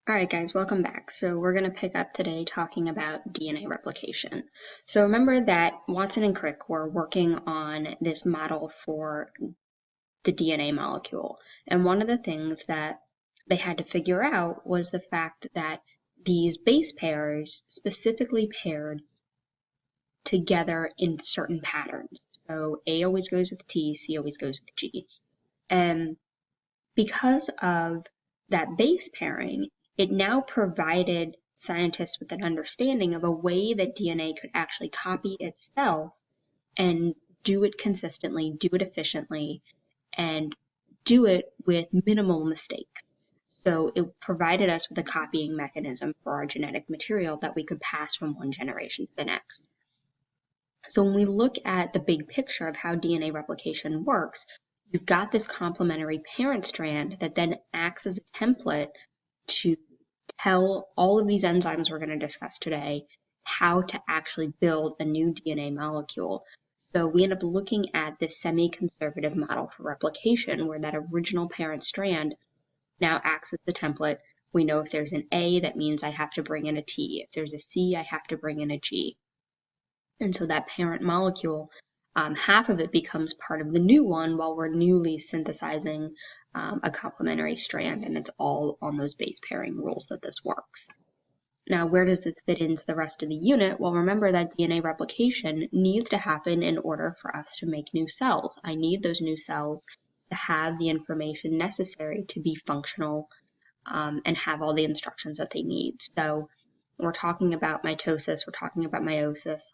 Alright guys, welcome back. So we're going to pick up today talking about DNA replication. So remember that Watson and Crick were working on this model for the DNA molecule. And one of the things that they had to figure out was the fact that these base pairs specifically paired together in certain patterns. So A always goes with T, C always goes with G. And because of that base pairing, it now provided scientists with an understanding of a way that DNA could actually copy itself and do it consistently, do it efficiently, and do it with minimal mistakes. So it provided us with a copying mechanism for our genetic material that we could pass from one generation to the next. So when we look at the big picture of how DNA replication works, you've got this complementary parent strand that then acts as a template to tell all of these enzymes we're going to discuss today how to actually build a new DNA molecule. So we end up looking at this semi-conservative model for replication where that original parent strand now acts as the template. We know if there's an A, that means I have to bring in a T. If there's a C, I have to bring in a G. And so that parent molecule, half of it becomes part of the new one while we're newly synthesizing a complementary strand, and it's all on those base pairing rules that this works. Now, where does this fit into the rest of the unit? Well, remember that DNA replication needs to happen in order for us to make new cells. I need those new cells to have the information necessary to be functional and have all the instructions that they need. So we're talking about mitosis, we're talking about meiosis.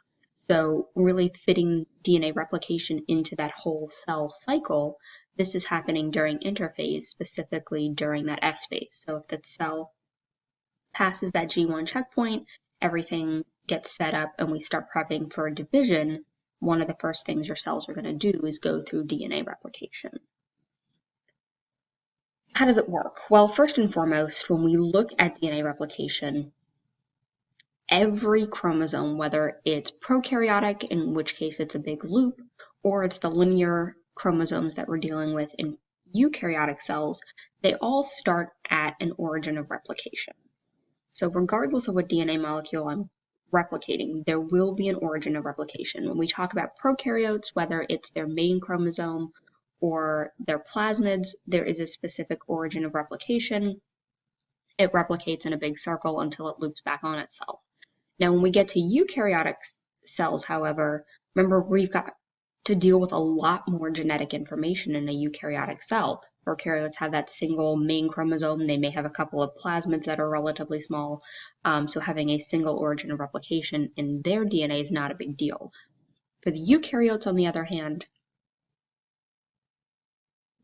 So really fitting DNA replication into that whole cell cycle, this is happening during interphase, specifically during that S phase. So if the cell passes that G1 checkpoint, everything gets set up and we start prepping for a division, one of the first things your cells are going to do is go through DNA replication. How does it work? Well, first and foremost, when we look at DNA replication, every chromosome, whether it's prokaryotic, in which case it's a big loop, or it's the linear chromosomes that we're dealing with in eukaryotic cells, they all start at an origin of replication. So regardless of what DNA molecule I'm replicating, there will be an origin of replication. When we talk about prokaryotes, whether it's their main chromosome or their plasmids, there is a specific origin of replication. It replicates in a big circle until it loops back on itself. Now, when we get to eukaryotic cells, however, remember we've got to deal with a lot more genetic information in a eukaryotic cell. Prokaryotes have that single main chromosome. They may have a couple of plasmids that are relatively small. So having a single origin of replication in their DNA is not a big deal. For the eukaryotes, on the other hand,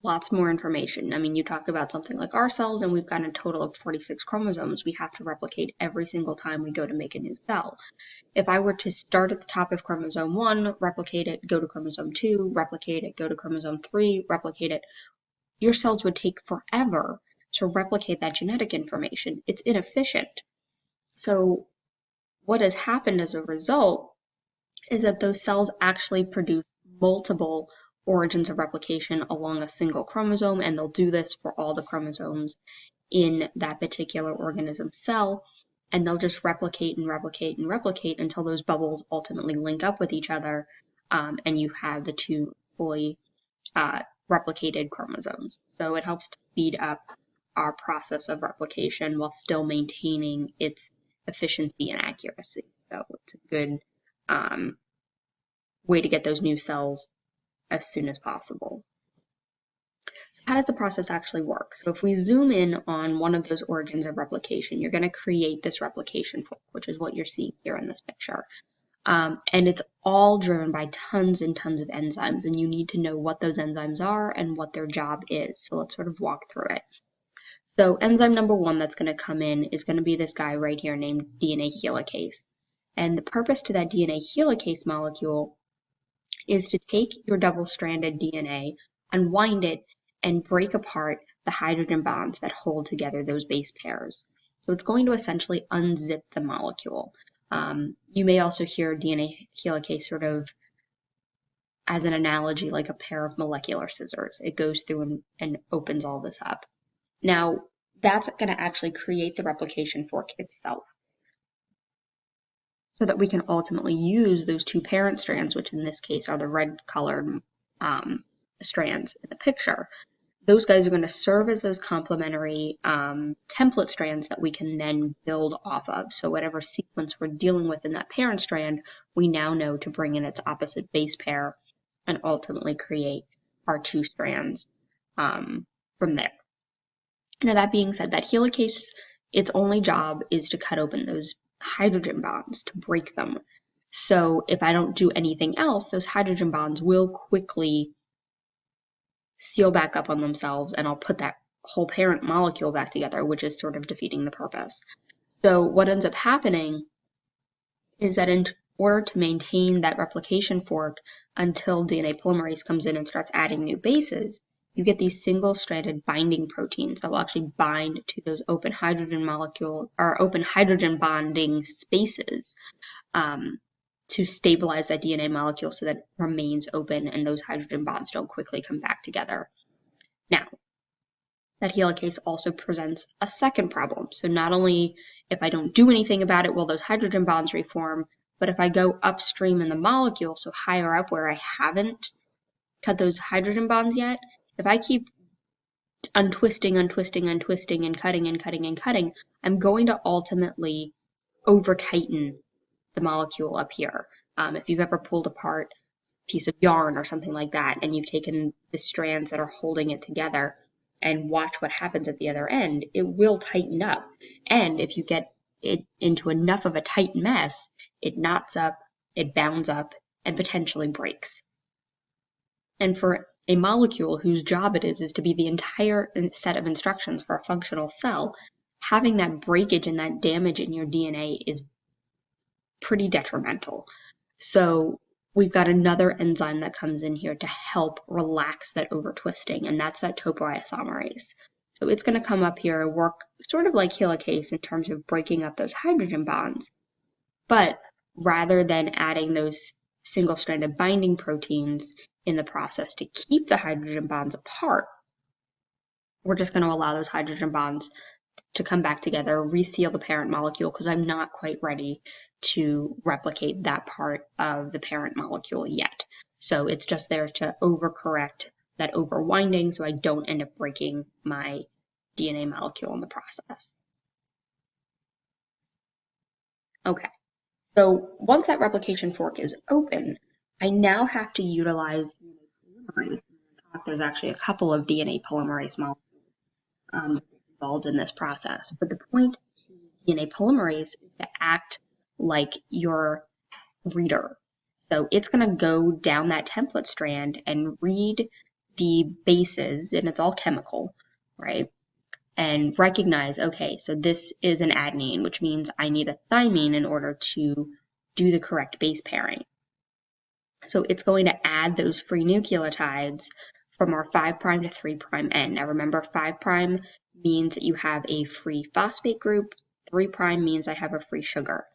lots more information. I mean, you talk about something like our cells, and we've got a total of 46 chromosomes we have to replicate every single time we go to make a new cell. If I were to start at the top of chromosome 1, replicate it, go to chromosome 2, replicate it, go to chromosome 3, replicate it, your cells would take forever to replicate that genetic information. It's inefficient. So what has happened as a result is that those cells actually produce multiple origins of replication along a single chromosome, and they'll do this for all the chromosomes in that particular organism cell, and they'll just replicate and replicate and replicate until those bubbles ultimately link up with each other, and you have the two fully replicated chromosomes. So it helps to speed up our process of replication while still maintaining its efficiency and accuracy. So it's a good way to get those new cells as soon as possible. How does the process actually work? So if we zoom in on one of those origins of replication, you're going to create this replication fork, which is what you're seeing here in this picture. And it's all driven by tons and tons of enzymes, and you need to know what those enzymes are and what their job is. So let's sort of walk through it. So enzyme number 1 that's going to come in is going to be this guy right here named DNA helicase. And the purpose to that DNA helicase molecule is to take your double-stranded DNA, unwind it, and break apart the hydrogen bonds that hold together those base pairs. So it's going to essentially unzip the molecule. You may also hear DNA helicase sort of as an analogy like a pair of molecular scissors. It goes through and opens all this up. Now, that's going to actually create the replication fork itself, so that we can ultimately use those two parent strands, which in this case are the red colored strands in the picture. Those guys are going to serve as those complementary template strands that we can then build off of. So whatever sequence we're dealing with in that parent strand, we now know to bring in its opposite base pair and ultimately create our two strands from there. Now, that being said, that helicase, its only job is to cut open those hydrogen bonds, to break them. So if I don't do anything else, those hydrogen bonds will quickly seal back up on themselves, and I'll put that whole parent molecule back together, which is sort of defeating the purpose. So what ends up happening is that in order to maintain that replication fork until DNA polymerase comes in and starts adding new bases, you get these single-stranded binding proteins that will actually bind to those open hydrogen molecule or open hydrogen bonding spaces to stabilize that DNA molecule so that it remains open and those hydrogen bonds don't quickly come back together. Now, that helicase also presents a second problem. So not only if I don't do anything about it will those hydrogen bonds reform, but if I go upstream in the molecule, so higher up where I haven't cut those hydrogen bonds yet, if I keep untwisting, and cutting, I'm going to ultimately over-tighten the molecule up here. If you've ever pulled apart a piece of yarn or something like that, and you've taken the strands that are holding it together and watch what happens at the other end, it will tighten up. And if you get it into enough of a tight mess, it knots up, it bounds up, and potentially breaks. And for a molecule whose job it is to be the entire set of instructions for a functional cell, having that breakage and that damage in your DNA is pretty detrimental. So we've got another enzyme that comes in here to help relax that over-twisting, and that's that topoisomerase. So it's going to come up here and work sort of like helicase in terms of breaking up those hydrogen bonds. But rather than adding those single-stranded binding proteins in the process to keep the hydrogen bonds apart, we're just going to allow those hydrogen bonds to come back together, reseal the parent molecule, because I'm not quite ready to replicate that part of the parent molecule yet. So it's just there to overcorrect that overwinding so I don't end up breaking my DNA molecule in the process. Okay, so once that replication fork is open, I now have to utilize DNA polymerase. There's actually a couple of DNA polymerase molecules involved in this process, but the point of DNA polymerase is to act like your reader. So it's going to go down that template strand and read the bases, and it's all chemical, right? And recognize, okay, so this is an adenine, which means I need a thymine in order to do the correct base pairing. So it's going to add those free nucleotides from our 5' to 3' end. Now remember, 5' means that you have a free phosphate group, 3' means I have a free sugar.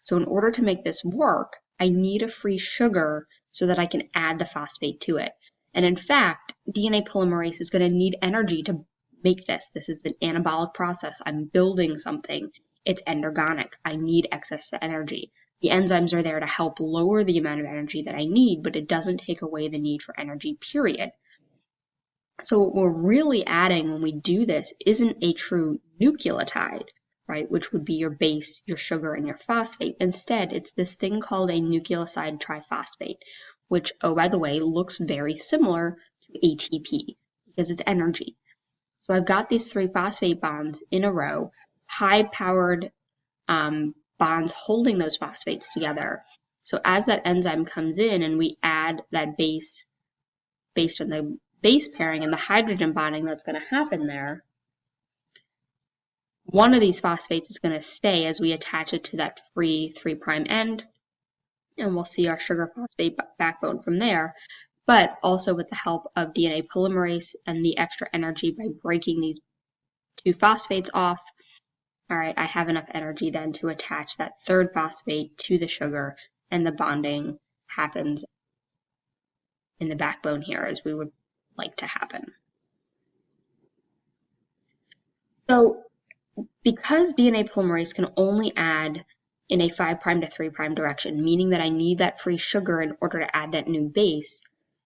So in order to make this work, I need a free sugar so that I can add the phosphate to it. And in fact, DNA polymerase is going to need energy to make this. This is an anabolic process. I'm building something. It's endergonic. I need excess energy. The enzymes are there to help lower the amount of energy that I need, but it doesn't take away the need for energy, period. So what we're really adding when we do this isn't a true nucleotide, right, which would be your base, your sugar, and your phosphate. Instead, it's this thing called a nucleoside triphosphate, which, oh, by the way, looks very similar to ATP because it's energy. So I've got these 3 phosphate bonds in a row, high-powered bonds holding those phosphates together. So as that enzyme comes in and we add that base based on the base pairing and the hydrogen bonding that's going to happen there, one of these phosphates is going to stay as we attach it to that free 3' end, and we'll see our sugar phosphate backbone from there. But also with the help of DNA polymerase and the extra energy by breaking these 2 phosphates off, all right, I have enough energy then to attach that 3rd phosphate to the sugar, and the bonding happens in the backbone here as we would like to happen. So because DNA polymerase can only add in a 5' to 3' direction, meaning that I need that free sugar in order to add that new base,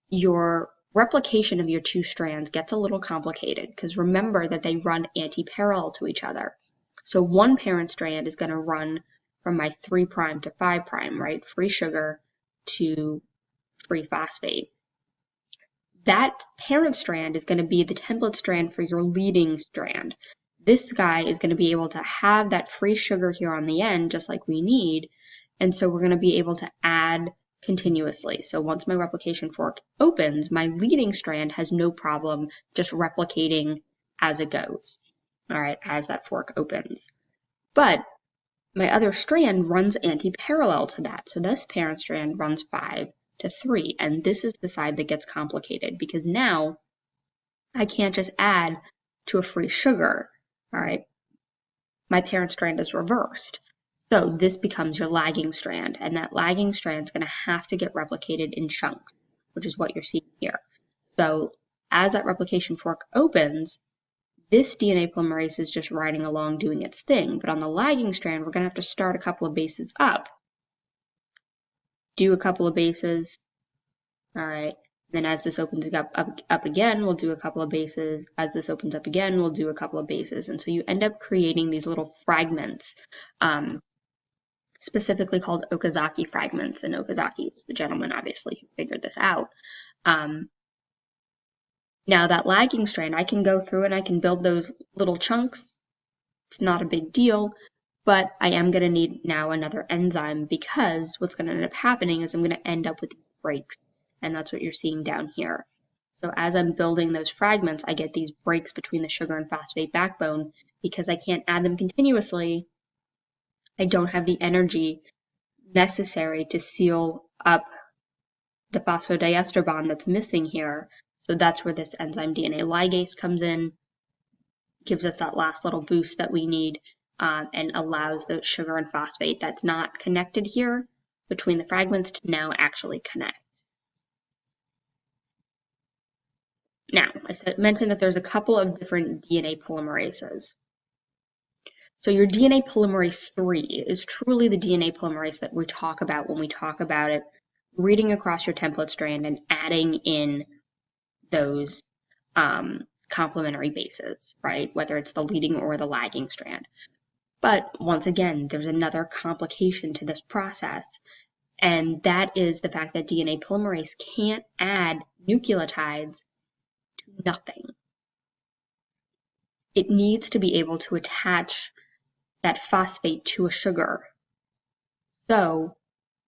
your replication of your two strands gets a little complicated because remember that they run anti-parallel to each other. So one parent strand is going to run from my 3' to 5', right? Free sugar to free phosphate. That parent strand is going to be the template strand for your leading strand. This guy is going to be able to have that free sugar here on the end, just like we need. And so we're going to be able to add continuously. So once my replication fork opens, my leading strand has no problem just replicating as it goes, all right, as that fork opens. But my other strand runs anti-parallel to that. So this parent strand runs 5 to 3, and this is the side that gets complicated because now I can't just add to a free sugar, all right? My parent strand is reversed. So this becomes your lagging strand, and that lagging strand is going to have to get replicated in chunks, which is what you're seeing here. So as that replication fork opens, this DNA polymerase is just riding along doing its thing, but on the lagging strand, we're going to have to start a couple of bases up, do a couple of bases, all right, then as this opens up again, we'll do a couple of bases. As this opens up again, we'll do a couple of bases. And so you end up creating these little fragments, specifically called Okazaki fragments. And Okazaki is the gentleman, obviously, who figured this out. Now that lagging strand, I can go through and I can build those little chunks. It's not a big deal, but I am going to need now another enzyme because what's going to end up happening is I'm going to end up with these breaks. And that's what you're seeing down here. So as I'm building those fragments, I get these breaks between the sugar and phosphate backbone because I can't add them continuously. I don't have the energy necessary to seal up the phosphodiester bond that's missing here. So that's where this enzyme DNA ligase comes in, gives us that last little boost that we need, and allows the sugar and phosphate that's not connected here between the fragments to now actually connect. Now, I mentioned that there's a couple of different DNA polymerases. So your DNA polymerase 3 is truly the DNA polymerase that we talk about when we talk about it, reading across your template strand and adding in those complementary bases, right? Whether it's the leading or the lagging strand. But once again, there's another complication to this process, and that is the fact that DNA polymerase can't add nucleotides to nothing. It needs to be able to attach that phosphate to a sugar. So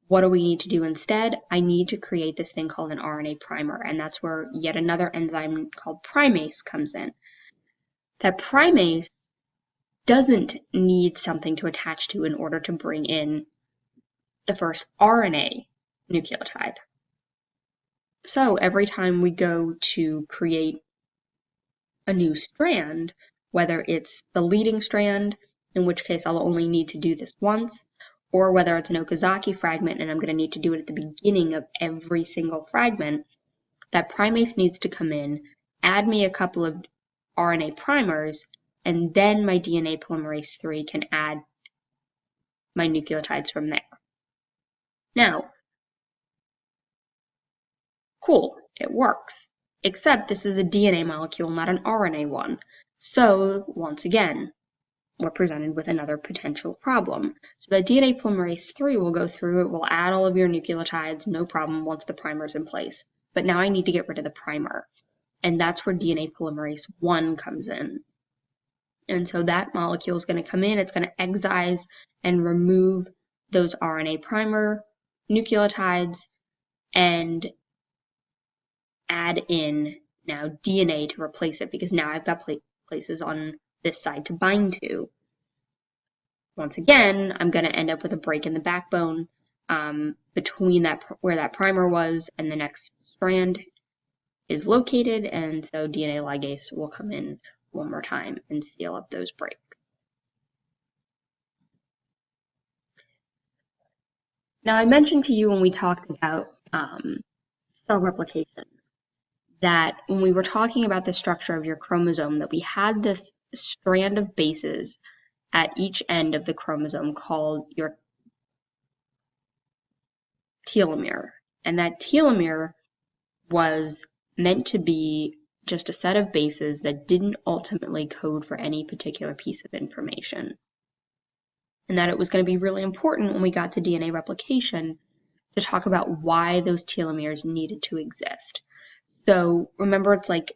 what do we need to do instead? I need to create this thing called an RNA primer, and that's where yet another enzyme called primase comes in. That primase doesn't need something to attach to in order to bring in the first RNA nucleotide. So every time we go to create a new strand, whether it's the leading strand, in which case I'll only need to do this once, or whether it's an Okazaki fragment and I'm going to need to do it at the beginning of every single fragment, that primase needs to come in, add me a couple of RNA primers, and then my DNA polymerase 3 can add my nucleotides from there. Now, cool, it works. Except this is a DNA molecule, not an RNA one. So, once again, we're presented with another potential problem. So the DNA polymerase 3 will go through, it will add all of your nucleotides, no problem, once the primer's in place. But now I need to get rid of the primer. And that's where DNA polymerase 1 comes in. And so that molecule is going to come in, it's going to excise and remove those RNA primer nucleotides and add in now DNA to replace it, because now I've got places on this side to bind to. Once again, I'm going to end up with a break in the backbone between that where that primer was and the next strand is located, and so DNA ligase will come in one more time and seal up those breaks. Now, I mentioned to you when we talked about cell replication that when we were talking about the structure of your chromosome, that we had this strand of bases at each end of the chromosome called your telomere. And that telomere was meant to be just a set of bases that didn't ultimately code for any particular piece of information. And that it was going to be really important when we got to DNA replication to talk about why those telomeres needed to exist. So remember, it's like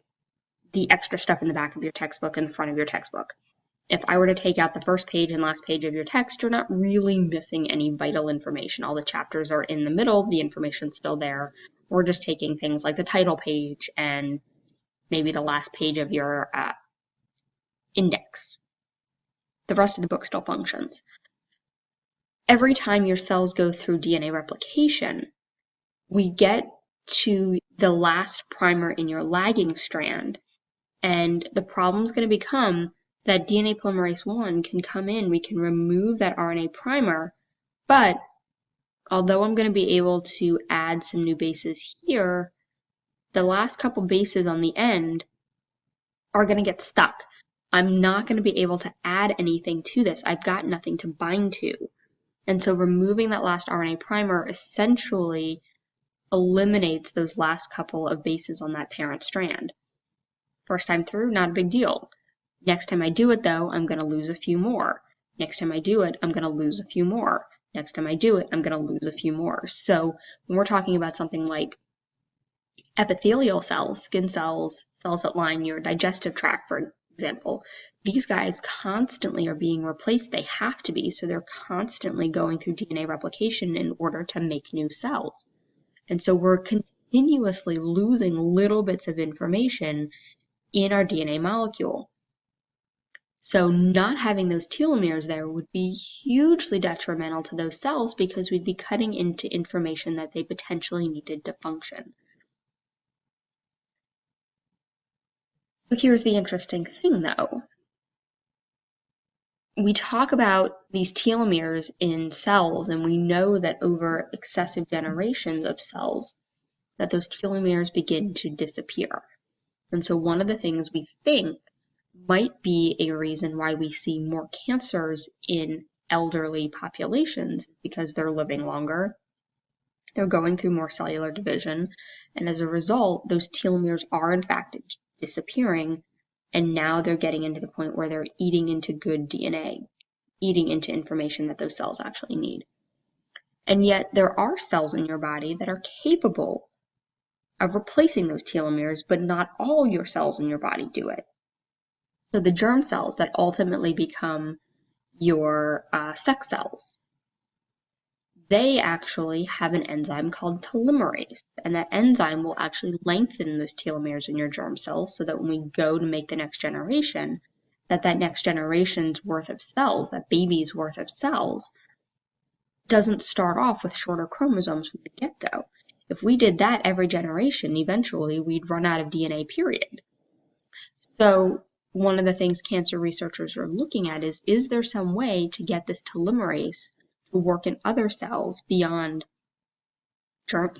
the extra stuff in the back of your textbook and the front of your textbook. If I were to take out the first page and last page of your text, you're not really missing any vital information. All the chapters are in the middle, the information's still there. We're just taking things like the title page and maybe the last page of your index. The rest of the book still functions. Every time your cells go through DNA replication, we get to the last primer in your lagging strand, and the problem's going to become that DNA polymerase I can come in, we can remove that RNA primer, but although I'm going to be able to add some new bases here, the last couple bases on the end are going to get stuck. I'm not going to be able to add anything to this. I've got nothing to bind to. And so removing that last RNA primer essentially eliminates those last couple of bases on that parent strand. First time through, not a big deal. Next time I do it, though, I'm going to lose a few more. Next time I do it, I'm going to lose a few more. Next time I do it, I'm going to lose a few more. So when we're talking about something like epithelial cells, skin cells, cells that line your digestive tract, for example, these guys constantly are being replaced. They have to be, so they're constantly going through DNA replication in order to make new cells. And so we're continuously losing little bits of information in our DNA molecule. So not having those telomeres there would be hugely detrimental to those cells because we'd be cutting into information that they potentially needed to function. So here's the interesting thing, though. We talk about these telomeres in cells, and we know that over excessive generations of cells, that those telomeres begin to disappear. And so one of the things we think might be a reason why we see more cancers in elderly populations because they're living longer, they're going through more cellular division, and as a result, those telomeres are in fact disappearing, and now they're getting into the point where they're eating into good DNA, eating into information that those cells actually need. And yet there are cells in your body that are capable of replacing those telomeres, but not all your cells in your body do it. So the germ cells that ultimately become your sex cells, they actually have an enzyme called telomerase, and that enzyme will actually lengthen those telomeres in your germ cells so that when we go to make the next generation, that next generation's worth of cells, that baby's worth of cells, doesn't start off with shorter chromosomes from the get-go. If we did that every generation, eventually we'd run out of DNA, period. So one of the things cancer researchers are looking at is there some way to get this telomerase to work in other cells beyond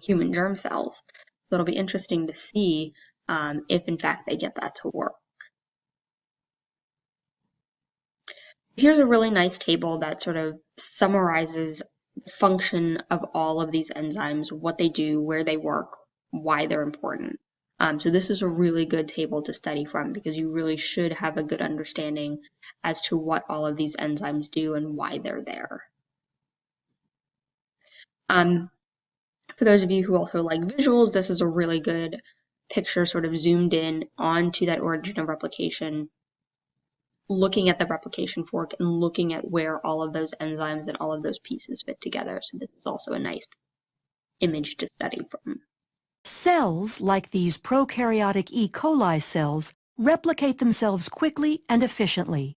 human germ cells? So it'll be interesting to see if in fact they get that to work. Here's a really nice table that sort of summarizes the function of all of these enzymes, what they do, where they work, why they're important. So this is a really good table to study from because you really should have a good understanding as to what all of these enzymes do and why they're there. For those of you who also like visuals, this is a really good picture sort of zoomed in onto that origin of replication, looking at the replication fork and looking at where all of those enzymes and all of those pieces fit together. So this is also a nice image to study from. Cells, like these prokaryotic E. coli cells, replicate themselves quickly and efficiently.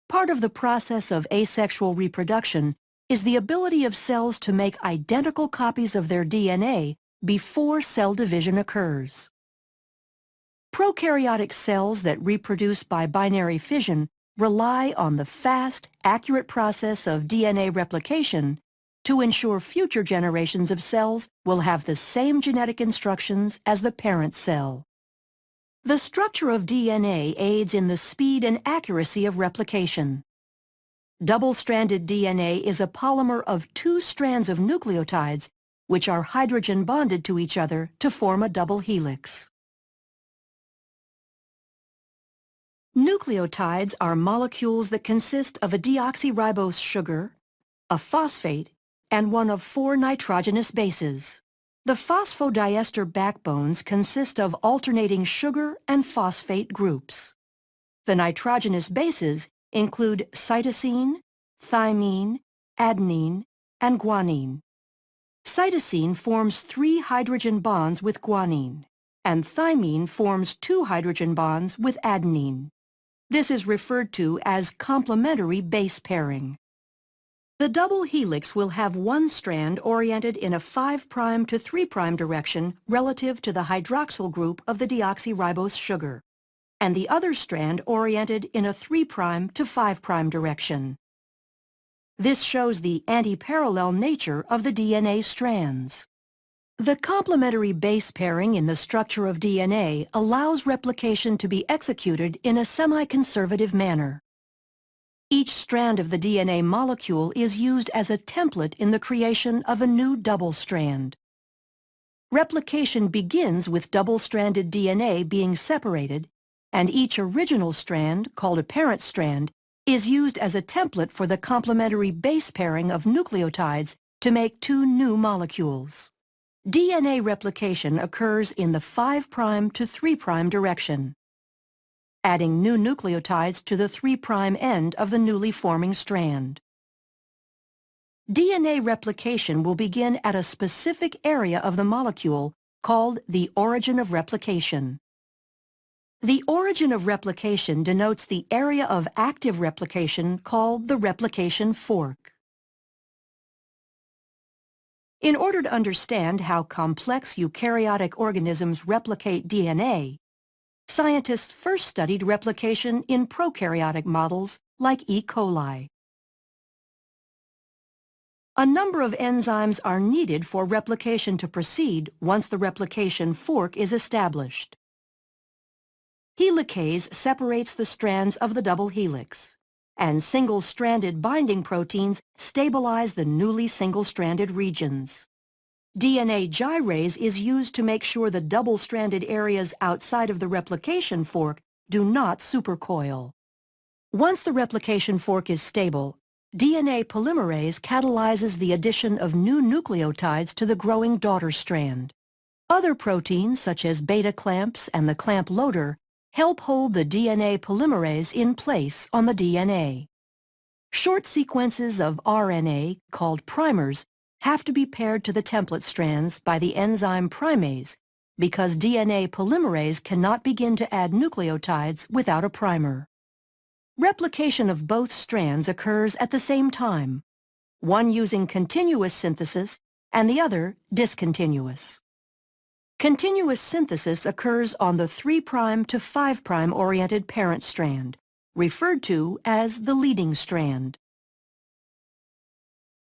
Part of the process of asexual reproduction is the ability of cells to make identical copies of their DNA before cell division occurs. Prokaryotic cells that reproduce by binary fission rely on the fast, accurate process of DNA replication to ensure future generations of cells will have the same genetic instructions as the parent cell. The structure of DNA aids in the speed and accuracy of replication. Double-stranded DNA is a polymer of two strands of nucleotides which are hydrogen bonded to each other to form a double helix. Nucleotides are molecules that consist of a deoxyribose sugar, a phosphate, and one of 4 nitrogenous bases. The phosphodiester backbones consist of alternating sugar and phosphate groups. The nitrogenous bases include cytosine, thymine, adenine, and guanine. Cytosine forms 3 hydrogen bonds with guanine, and thymine forms 2 hydrogen bonds with adenine. This is referred to as complementary base pairing. The double helix will have one strand oriented in a 5' to 3' direction relative to the hydroxyl group of the deoxyribose sugar, and the other strand oriented in a 3' to 5' direction. This shows the anti-parallel nature of the DNA strands. The complementary base pairing in the structure of DNA allows replication to be executed in a semi-conservative manner. Each strand of the DNA molecule is used as a template in the creation of a new double strand. Replication begins with double-stranded DNA being separated, and each original strand, called a parent strand, is used as a template for the complementary base pairing of nucleotides to make 2 new molecules. DNA replication occurs in the 5' to 3' direction, adding new nucleotides to the 3' end of the newly forming strand. DNA replication will begin at a specific area of the molecule called the origin of replication. The origin of replication denotes the area of active replication called the replication fork. In order to understand how complex eukaryotic organisms replicate DNA, scientists first studied replication in prokaryotic models like E. coli. A number of enzymes are needed for replication to proceed once the replication fork is established. Helicase separates the strands of the double helix, and single-stranded binding proteins stabilize the newly single-stranded regions. DNA gyrase is used to make sure the double-stranded areas outside of the replication fork do not supercoil. Once the replication fork is stable, DNA polymerase catalyzes the addition of new nucleotides to the growing daughter strand. Other proteins, such as beta clamps and the clamp loader, help hold the DNA polymerase in place on the DNA. Short sequences of RNA, called primers, have to be paired to the template strands by the enzyme primase because DNA polymerase cannot begin to add nucleotides without a primer. Replication of both strands occurs at the same time, one using continuous synthesis and the other discontinuous. Continuous synthesis occurs on the 3' to 5' oriented parent strand, referred to as the leading strand.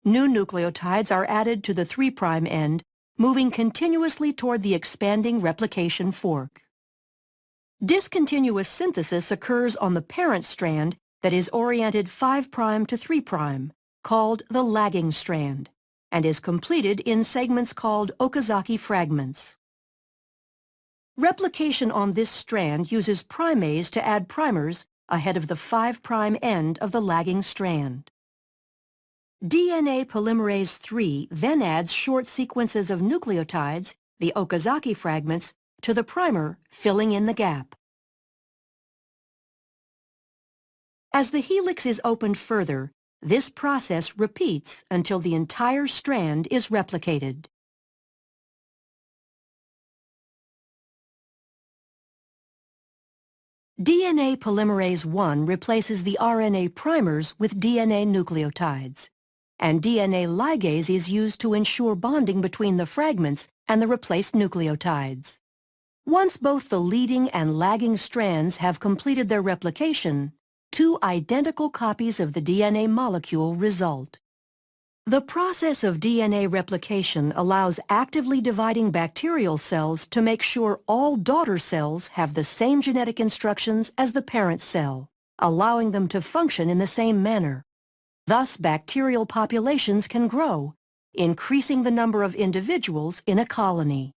New nucleotides are added to the 3' end, moving continuously toward the expanding replication fork. Discontinuous synthesis occurs on the parent strand that is oriented 5' to 3', called the lagging strand, and is completed in segments called Okazaki fragments. Replication on this strand uses primase to add primers ahead of the 5' end of the lagging strand. DNA polymerase III then adds short sequences of nucleotides, the Okazaki fragments, to the primer, filling in the gap. As the helix is opened further, this process repeats until the entire strand is replicated. DNA polymerase I replaces the RNA primers with DNA nucleotides, and DNA ligase is used to ensure bonding between the fragments and the replaced nucleotides. Once both the leading and lagging strands have completed their replication, 2 identical copies of the DNA molecule result. The process of DNA replication allows actively dividing bacterial cells to make sure all daughter cells have the same genetic instructions as the parent cell, allowing them to function in the same manner. Thus, bacterial populations can grow, increasing the number of individuals in a colony.